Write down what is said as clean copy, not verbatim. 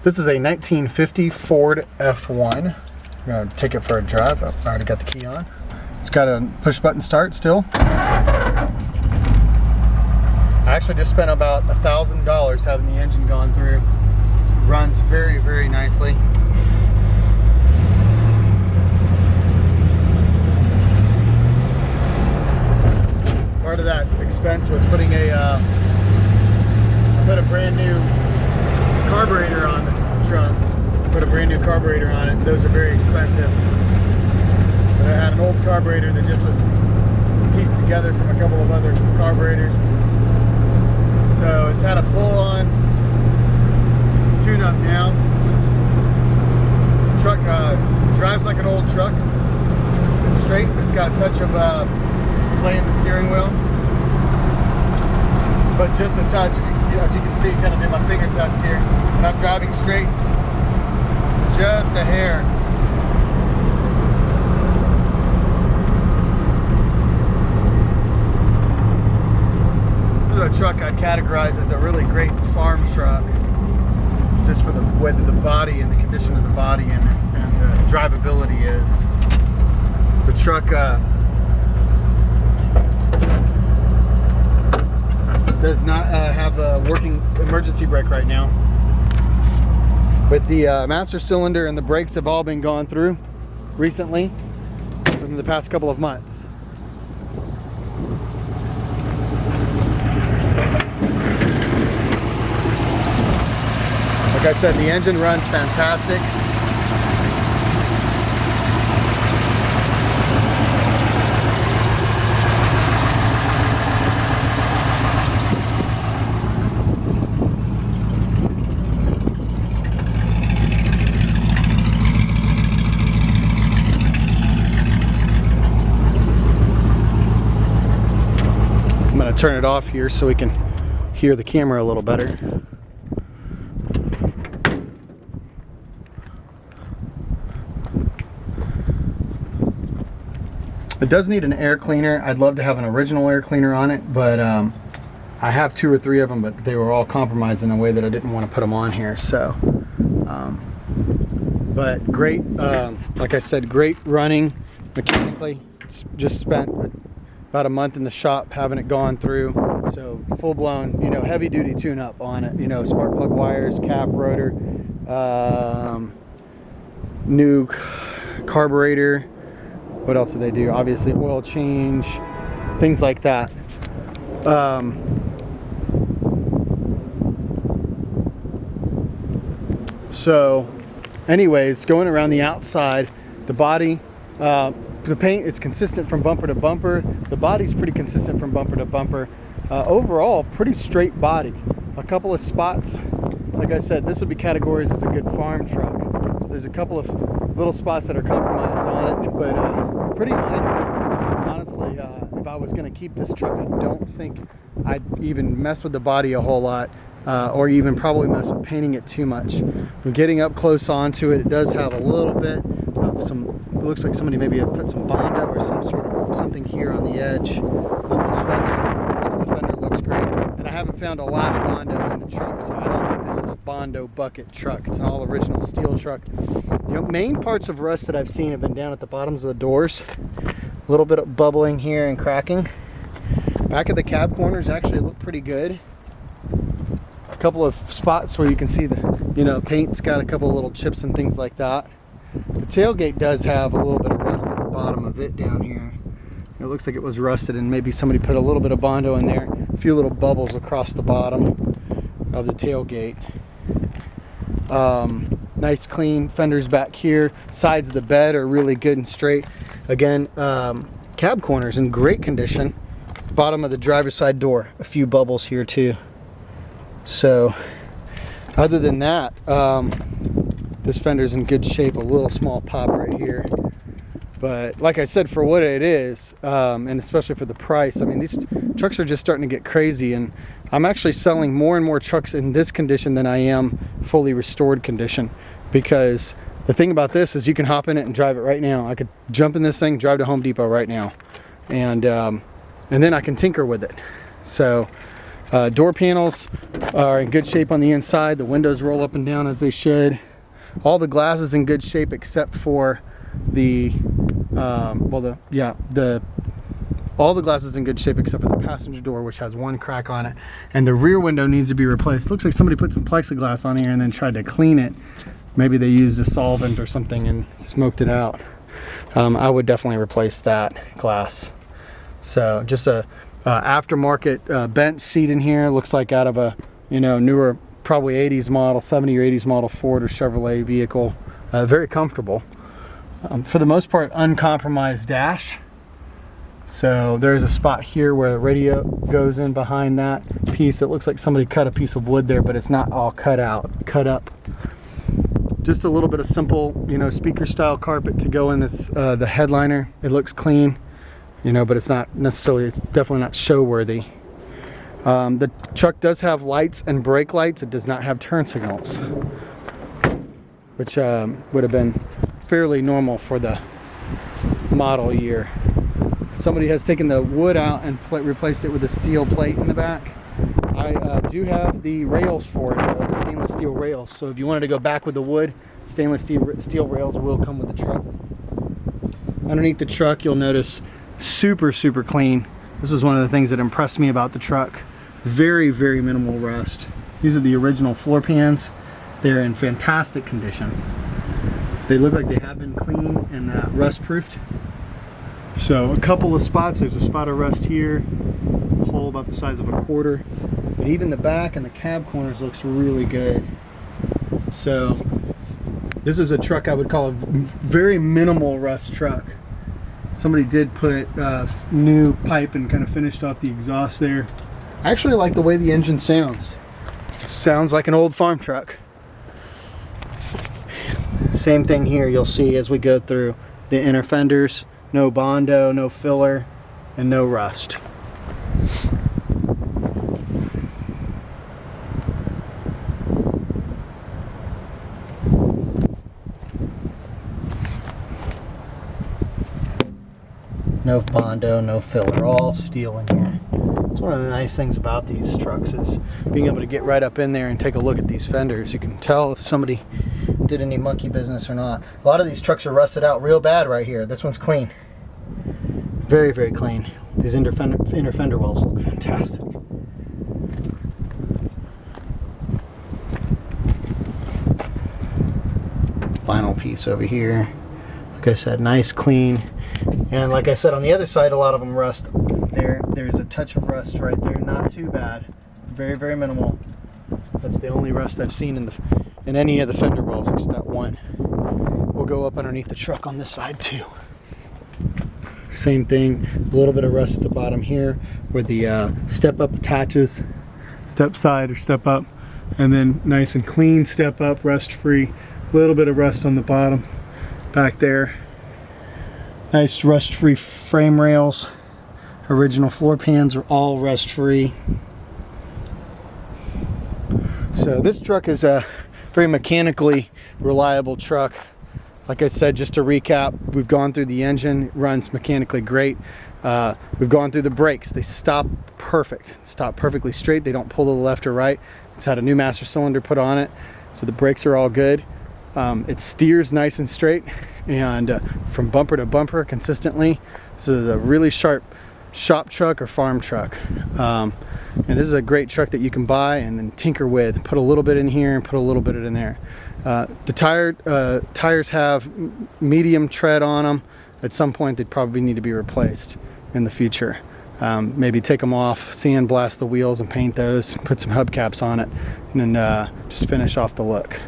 This is a 1950 Ford F-1. I'm gonna take it for a drive. Oh, I already got the key on. It's got a push button start still. I actually just spent about $1,000 having the engine gone through. Runs very, very nicely. Part of that expense was putting I put a brand new carburetor on the truck. Put a brand new carburetor on it. Those are very expensive. But I had an old carburetor that just was pieced together from a couple of other carburetors. So it's had a full-on tune-up now. Truck drives like an old truck. It's straight. It's got a touch of play in the steering wheel, but just a touch. As you can see, kind of did my finger test here, and I'm driving straight. It's just a hair. This is a truck I'd categorize as a really great farm truck, just for the way that the body and the condition of the body and the drivability is. The truck does not have a working emergency brake right now, but the master cylinder and the brakes have all been gone through recently in the past couple of months. Like I said, the engine runs fantastic. I'm going to turn it off here so we can hear the camera a little better. It does need an air cleaner. I'd love to have an original air cleaner on it, but I have 2 or 3 of them, but they were all compromised in a way that I didn't want to put them on here. So, but great, like I said, great running mechanically. Just spent about a month in the shop having it gone through. So full-blown, you know, heavy-duty tune-up on it. You know, spark plug wires, cap, rotor, new carburetor. What else do they do? Obviously oil change, things like that. So anyways, going around the outside, the body, the paint is consistent from bumper to bumper. The body's pretty consistent from bumper to bumper. Overall, pretty straight body. A couple of spots, like I said, this would be categorized as a good farm truck. So there's a couple of little spots that are compromised on it, but pretty minor. Honestly, if I was going to keep this truck, I don't think I'd even mess with the body a whole lot, or even probably mess with painting it too much. We're getting up close onto it. It does have a little bit of some, it looks like somebody maybe had put some Bondo or some sort of something here on the edge of this fender. The fender looks great, and I haven't found a lot of Bondo in the truck, so I don't think this is a Bondo bucket truck. It's an all original steel truck. The main parts of rust that I've seen have been down at the bottoms of the doors. A little bit of bubbling here and cracking. Back of the cab corners actually look pretty good. A couple of spots where you can see the, you know, paint's got a couple of little chips and things like that. The tailgate does have a little bit of rust at the bottom of it down here. It looks like it was rusted and maybe somebody put a little bit of Bondo in there. A few little bubbles across the bottom of the tailgate. Nice clean fenders back here. Sides of the bed are really good and straight. Again, cab corners in great condition. Bottom of the driver's side door, a few bubbles here too. So other than that, this fender's in good shape. A little small pop right here, but like I said, for what it is, and especially for the price, I mean, these trucks are just starting to get crazy, and I'm actually selling more and more trucks in this condition than I am fully restored condition, because the thing about this is you can hop in it and drive it right now. I could jump in this thing, drive to Home Depot right now, and then I can tinker with it. So Door panels are in good shape on the inside. The windows roll up and down as they should. All the glass is in good shape except for the all the glass is in good shape except for the passenger door, which has one crack on it, and the rear window needs to be replaced. Looks like somebody put some plexiglass on here and then tried to clean it. Maybe they used a solvent or something and smoked it out. I would definitely replace that glass. So just a aftermarket bench seat in here. Looks like out of a newer, probably 80s model, 70 or 80s model Ford or Chevrolet vehicle. Very comfortable. For the most part, uncompromised dash. So there's a spot here where the radio goes in behind that piece. It looks like somebody cut a piece of wood there, but it's not all cut up. Just a little bit of simple, speaker style carpet to go in this the headliner. It looks clean, but it's not necessarily, it's definitely not show worthy. The truck does have lights and brake lights. It does not have turn signals, which would have been fairly normal for the model year. Somebody has taken the wood out and replaced it with a steel plate in the back. I do have the rails for it, the stainless steel rails. So if you wanted to go back with the wood, stainless steel rails will come with the truck. Underneath the truck, you'll notice super clean. This was one of the things that impressed me about the truck. Very minimal rust. These are the original floor pans. They're in fantastic condition. They look like they have been cleaned and rust proofed. So a couple of spots, there's a spot of rust here, a hole about the size of a quarter, but even the back and the cab corners looks really good. So this is a truck I would call a very minimal rust truck. Somebody did put new pipe and kind of finished off the exhaust there. I actually like the way the engine sounds. It sounds like an old farm truck. Same thing here, you'll see as we go through the inner fenders. No Bondo, no filler, and no rust. No Bondo, no filler, all steel in here. It's one of the nice things about these trucks is being able to get right up in there and take a look at these fenders. You can tell if somebody did any monkey business or not. A lot of these trucks are rusted out real bad right here. This one's clean. Very clean. These inner fender wells look fantastic. Final piece over here. Like I said, nice, clean. And like I said, on the other side, a lot of them rust. There's a touch of rust right there. Not too bad. Very minimal. That's the only rust I've seen in any of the fender wells, except that one. We'll go up underneath the truck on this side too. Same thing, a little bit of rust at the bottom here where the step up attaches, step side or step up, and then nice and clean step up, rust free. A little bit of rust on the bottom back there. Nice rust free frame rails. Original floor pans are all rust free. So this truck is a very mechanically reliable truck. Like I said, just to recap, we've gone through the engine. It runs mechanically great. We've gone through the brakes. They stop perfect, stop perfectly straight. They don't pull to the left or right. It's had a new master cylinder put on it, so the brakes are all good. It steers nice and straight, and from bumper to bumper consistently. This is a really sharp shop truck or farm truck. And this is a great truck that you can buy and then tinker with. Put a little bit in here and put a little bit in there. The tires have medium tread on them. At some point they'd probably need to be replaced in the future. Maybe take them off, sandblast the wheels and paint those, put some hubcaps on it, and then just finish off the look.